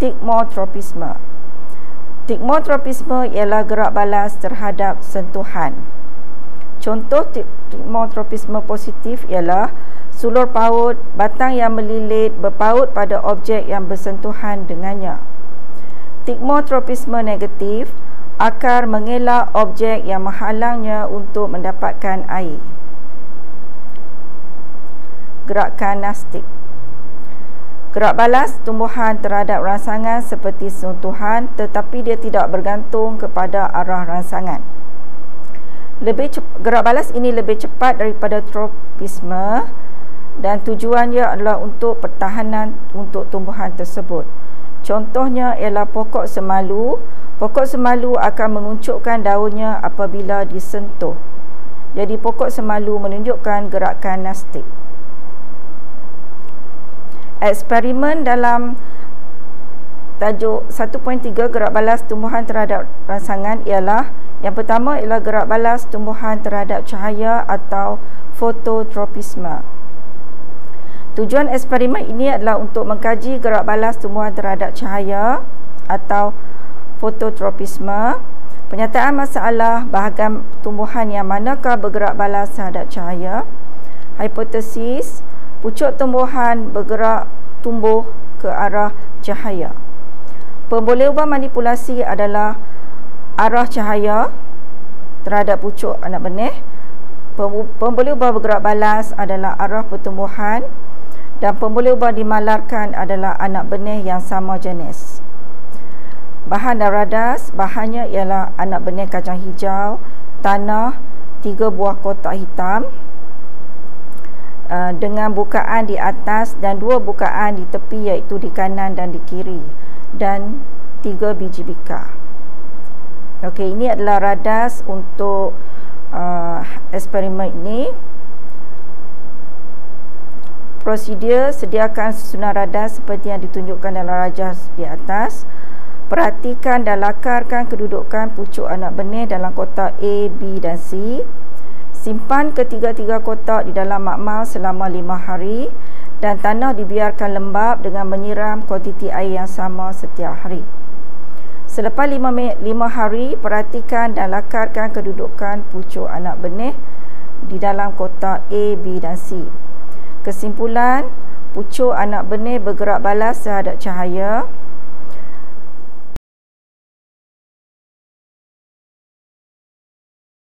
stigmotropisme. Stigmotropisme ialah gerak balas terhadap sentuhan. Contoh stigmotropisme positif ialah sulur paut, batang yang melilit berpaut pada objek yang bersentuhan dengannya. Stigmotropisme negatif, akar mengelak objek yang menghalangnya untuk mendapatkan air. Gerakan nastik. Gerak balas tumbuhan terhadap rangsangan seperti sentuhan, tetapi dia tidak bergantung kepada arah rangsangan. Gerak balas ini lebih cepat daripada tropisme dan tujuannya adalah untuk pertahanan untuk tumbuhan tersebut. Contohnya ialah pokok semalu. Pokok semalu akan menguncupkan daunnya apabila disentuh. Jadi pokok semalu menunjukkan gerakan nastik. Eksperimen dalam tajuk 1.3 gerak balas tumbuhan terhadap rangsangan ialah yang pertama ialah gerak balas tumbuhan terhadap cahaya atau fototropisme. Tujuan eksperimen ini adalah untuk mengkaji gerak balas tumbuhan terhadap cahaya atau fototropisme. Penyataan masalah bahagian tumbuhan yang manakah bergerak balas terhadap cahaya. Hipotesis, pucuk tumbuhan bergerak tumbuh ke arah cahaya. Pemboleh ubah manipulasi adalah arah cahaya terhadap pucuk anak benih. Pemboleh ubah bergerak balas adalah arah pertumbuhan, dan pemboleh ubah dimalarkan adalah anak benih yang sama jenis. Bahan dan radas, bahannya ialah anak benih kacang hijau, tanah, 3 buah kotak hitam dengan bukaan di atas dan 2 bukaan di tepi, iaitu di kanan dan di kiri, dan 3 biji bika. Okey, ini adalah radas untuk eksperimen ini. Prosedur: sediakan susunan radas seperti yang ditunjukkan dalam rajas di atas. Perhatikan dan lakarkan kedudukan pucuk anak benih dalam kotak A, B dan C. Simpan ketiga-tiga kotak di dalam makmal selama 5 hari dan tanah dibiarkan lembap dengan menyiram kuantiti air yang sama setiap hari. Selepas 5 hari, perhatikan dan lakarkan kedudukan pucuk anak benih di dalam kotak A, B dan C. Kesimpulan, pucuk anak benih bergerak balas terhadap cahaya.